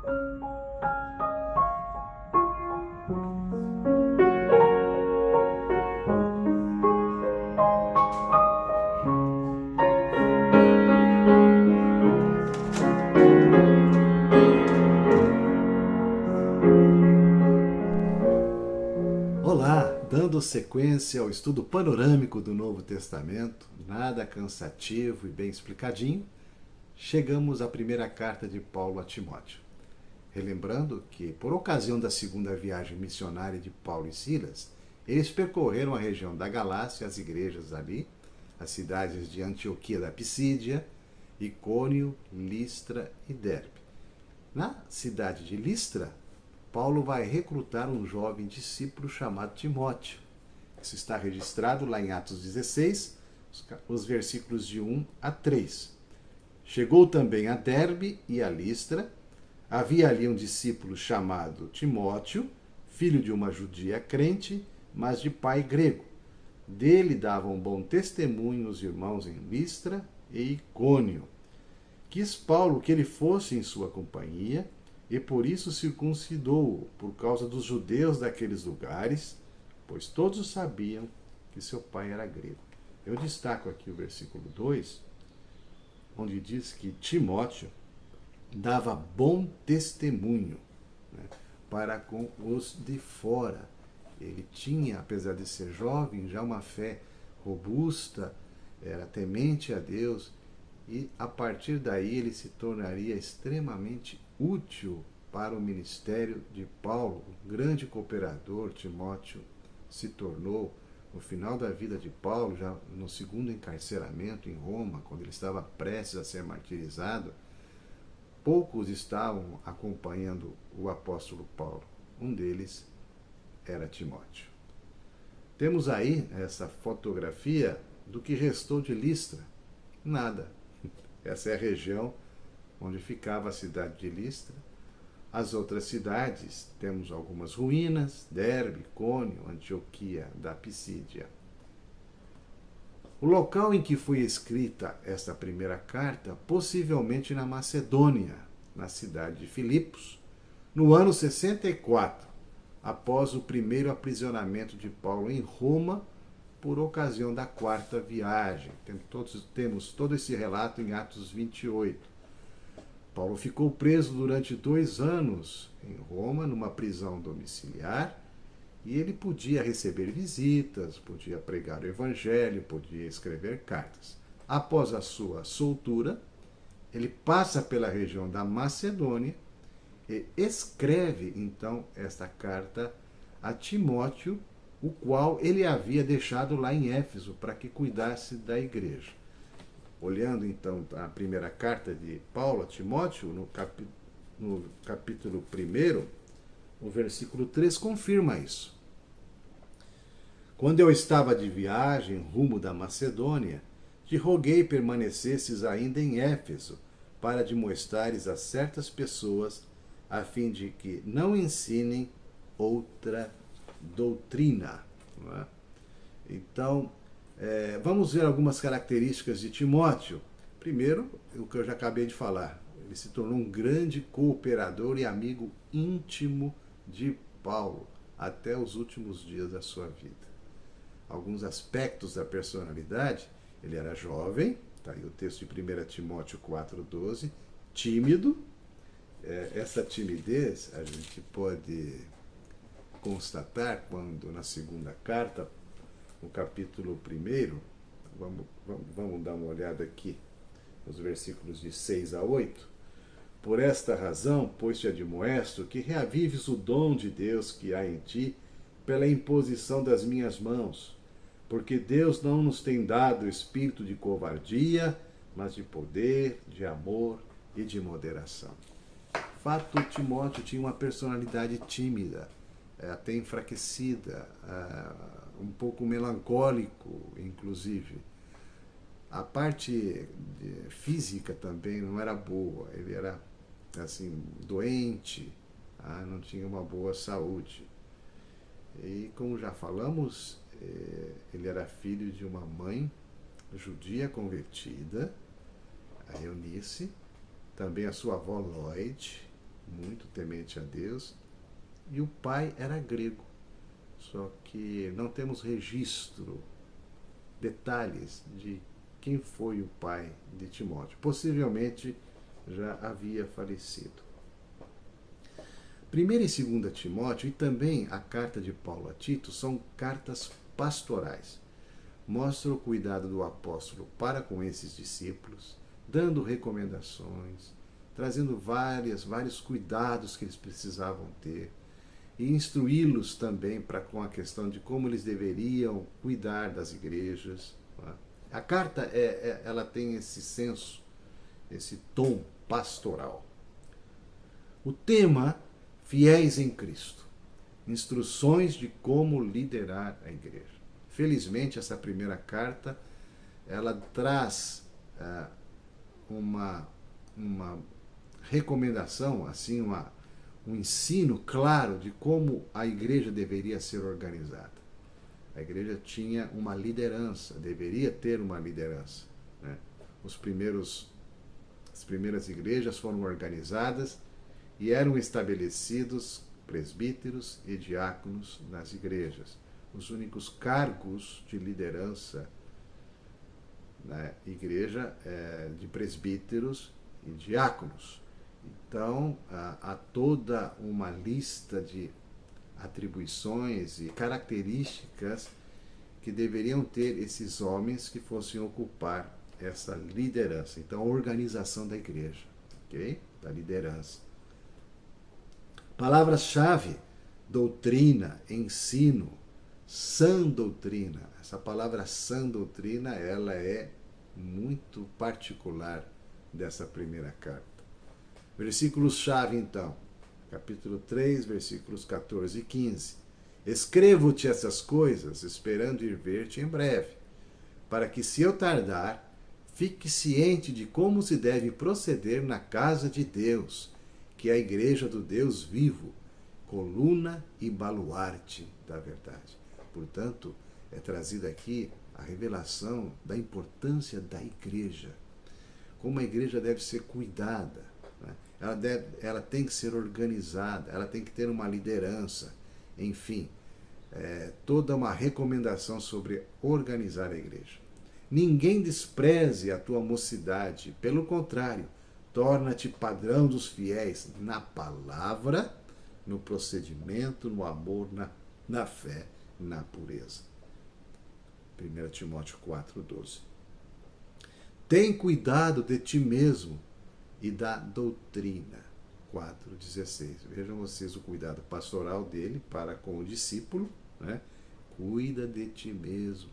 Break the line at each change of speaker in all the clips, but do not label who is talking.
Olá, dando sequência ao estudo panorâmico do Novo Testamento, nada cansativo e bem explicadinho, chegamos à primeira carta de Paulo a Timóteo. Relembrando que, por ocasião da segunda viagem missionária de Paulo e Silas, eles percorreram a região da Galácia, as igrejas ali, as cidades de Antioquia da Pisídia, Icônio, Listra e Derbe. Na cidade de Listra, Paulo vai recrutar um jovem discípulo chamado Timóteo. Isso está registrado lá em Atos 16, os versículos de 1 a 3. Chegou também a Derbe e a Listra. Havia ali um discípulo chamado Timóteo, filho de uma judia crente, mas de pai grego. Dele davam bom testemunho os irmãos em Listra e Icônio. Quis Paulo que ele fosse em sua companhia, e por isso circuncidou-o, por causa dos judeus daqueles lugares, pois todos sabiam que seu pai era grego. Eu destaco aqui o versículo 2, onde diz que Timóteo dava bom testemunho, né, para com os de fora. Ele tinha, apesar de ser jovem, já uma fé robusta, era temente a Deus, e a partir daí ele se tornaria extremamente útil para o ministério de Paulo. O grande cooperador Timóteo se tornou, no final da vida de Paulo, já no segundo encarceramento em Roma, quando ele estava prestes a ser martirizado. Poucos estavam acompanhando o apóstolo Paulo. Um deles era Timóteo. Temos aí essa fotografia do que restou de Listra. Nada. Essa é a região onde ficava a cidade de Listra. As outras cidades, temos algumas ruínas, Derbe, Icônio, Antioquia da Pisídia. O local em que foi escrita esta primeira carta, possivelmente na Macedônia, na cidade de Filipos, no ano 64, após o primeiro aprisionamento de Paulo em Roma, por ocasião da quarta viagem. Temos todo esse relato em Atos 28. Paulo ficou preso durante 2 anos em Roma, numa prisão domiciliar, e ele podia receber visitas, podia pregar o evangelho, podia escrever cartas. Após a sua soltura, ele passa pela região da Macedônia e escreve, então, esta carta a Timóteo, o qual ele havia deixado lá em Éfeso para que cuidasse da igreja. Olhando então a primeira carta de Paulo a Timóteo, no capítulo 1, o versículo 3 confirma isso. Quando eu estava de viagem rumo da Macedônia, te roguei permanecesses ainda em Éfeso, para demonstrares a certas pessoas, a fim de que não ensinem outra doutrina. Não é? Então, vamos ver algumas características de Timóteo. Primeiro, o que eu já acabei de falar, ele se tornou um grande cooperador e amigo íntimo de Paulo, até os últimos dias da sua vida. Alguns aspectos da personalidade: ele era jovem, está aí o texto de 1 Timóteo 4,12, tímido. Essa timidez a gente pode constatar quando, na segunda carta, no capítulo 1, vamos dar uma olhada aqui, nos versículos de 6 a 8. Por esta razão, pois te admoesto que reavives o dom de Deus que há em ti, pela imposição das minhas mãos, porque Deus não nos tem dado espírito de covardia, mas de poder, de amor e de moderação. Fato, Timóteo tinha uma personalidade tímida, até enfraquecida, um pouco melancólico, inclusive. A parte física também não era boa, ele era assim, doente, não tinha uma boa saúde. E como já falamos, ele era filho de uma mãe judia convertida, a Eunice, também a sua avó Lloyd, muito temente a Deus, e o pai era grego. Só que não temos registro, detalhes de quem foi o pai de Timóteo. Possivelmente já havia falecido. 1ª e 2ª Timóteo e também a carta de Paulo a Tito são cartas pastorais. Mostra o cuidado do apóstolo para com esses discípulos, dando recomendações, trazendo vários cuidados que eles precisavam ter, e instruí-los também para com a questão de como eles deveriam cuidar das igrejas. A carta ela tem esse senso, esse tom pastoral. O tema: fiéis em Cristo. Instruções de como liderar a igreja. Felizmente, essa primeira carta ela traz uma recomendação, assim, um ensino claro de como a igreja deveria ser organizada. A igreja tinha uma liderança, deveria ter uma liderança, né? As primeiras igrejas foram organizadas e eram estabelecidos presbíteros e diáconos nas igrejas, os únicos cargos de liderança na igreja de presbíteros e diáconos. Então, há toda uma lista de atribuições e características que deveriam ter esses homens que fossem ocupar essa liderança. Então, a organização da igreja, ok? Da liderança. Palavras-chave: doutrina, ensino, sã doutrina. Essa palavra sã doutrina, ela é muito particular dessa primeira carta. Versículos-chave, então. Capítulo 3, versículos 14 e 15. Escrevo-te essas coisas, esperando ir ver-te em breve, para que, se eu tardar, fique ciente de como se deve proceder na casa de Deus, que é a igreja do Deus vivo, coluna e baluarte da verdade. Portanto, é trazida aqui a revelação da importância da igreja, como a igreja deve ser cuidada, né? Ela tem que ser organizada, ela tem que ter uma liderança, enfim, toda uma recomendação sobre organizar a igreja. Ninguém despreze a tua mocidade, pelo contrário, torna-te padrão dos fiéis na palavra, no procedimento, no amor, na fé, na pureza. 1 Timóteo 4,12. Tem cuidado de ti mesmo e da doutrina. 4,16. Vejam vocês o cuidado pastoral dele para com o discípulo, né? Cuida de ti mesmo.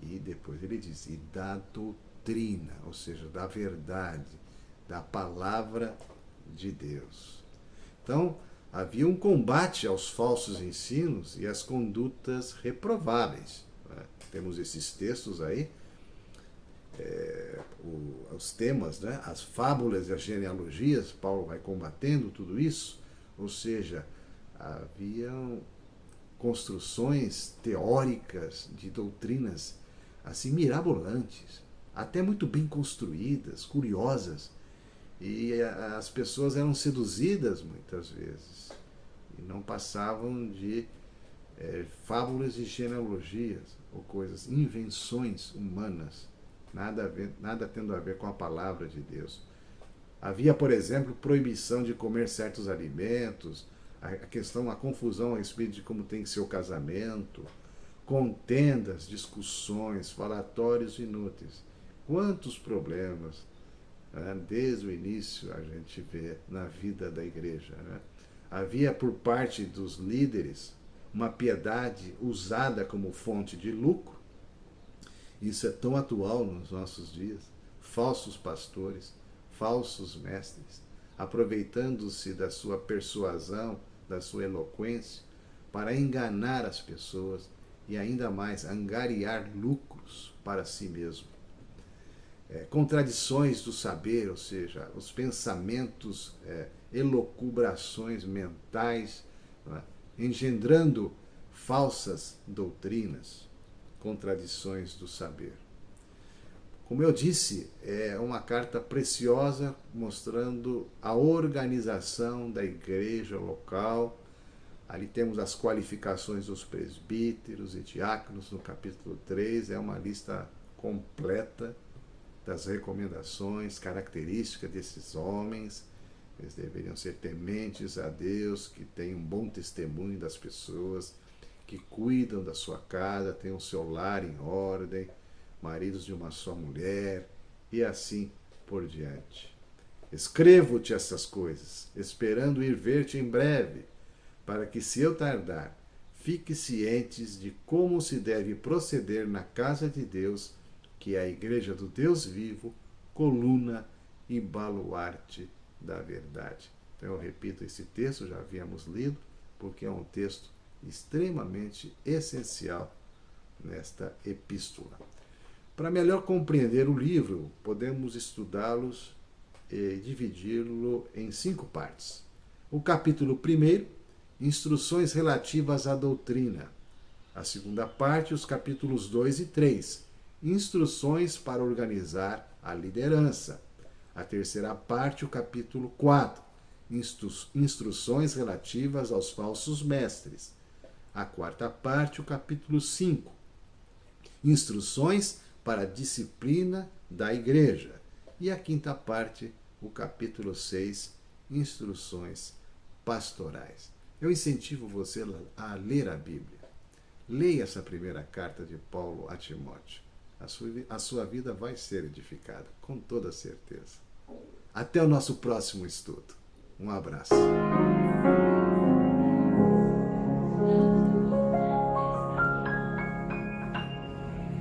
E depois ele diz, e da doutrina, ou seja, da verdade, da palavra de Deus. Então, havia um combate aos falsos ensinos e às condutas reprováveis. Temos esses textos aí, os temas, né? As fábulas e as genealogias, Paulo vai combatendo tudo isso, ou seja, haviam construções teóricas de doutrinas assim mirabolantes, até muito bem construídas, curiosas, e as pessoas eram seduzidas muitas vezes e não passavam de fábulas e genealogias ou coisas, invenções humanas, nada tendo a ver com a palavra de Deus. Havia, por exemplo, proibição de comer certos alimentos, a confusão a respeito de como tem que ser o casamento, contendas, discussões, falatórios inúteis. Quantos problemas, né, desde o início a gente vê na vida da igreja, né? Havia por parte dos líderes uma piedade usada como fonte de lucro. Isso é tão atual nos nossos dias. Falsos pastores, falsos mestres, aproveitando-se da sua persuasão, da sua eloquência, para enganar as pessoas e ainda mais angariar lucros para si mesmo. Contradições do saber, ou seja, os pensamentos, elucubrações mentais, engendrando falsas doutrinas, contradições do saber. Como eu disse, é uma carta preciosa mostrando a organização da igreja local. Ali temos as qualificações dos presbíteros e diáconos no capítulo 3, é uma lista completa das recomendações, características desses homens. Eles deveriam ser tementes a Deus, que têm um bom testemunho das pessoas, que cuidam da sua casa, têm o seu lar em ordem, maridos de uma só mulher, e assim por diante. Escrevo-te essas coisas, esperando ir ver-te em breve, para que, se eu tardar, fique cientes de como se deve proceder na casa de Deus, que é a igreja do Deus vivo, coluna e baluarte da verdade. Então eu repito esse texto, já havíamos lido, porque é um texto extremamente essencial nesta epístola. Para melhor compreender o livro, podemos estudá-los e dividi-lo em 5 partes. O capítulo 1, instruções relativas à doutrina. A segunda parte, os capítulos 2 e 3, instruções para organizar a liderança. A terceira parte, o capítulo 4, instruções relativas aos falsos mestres. A quarta parte, o capítulo 5, instruções para a disciplina da igreja. E a quinta parte, o capítulo 6, instruções pastorais. Eu incentivo você a ler a Bíblia. Leia essa primeira carta de Paulo a Timóteo. A sua vida vai ser edificada, com toda certeza. Até o nosso próximo estudo. Um abraço.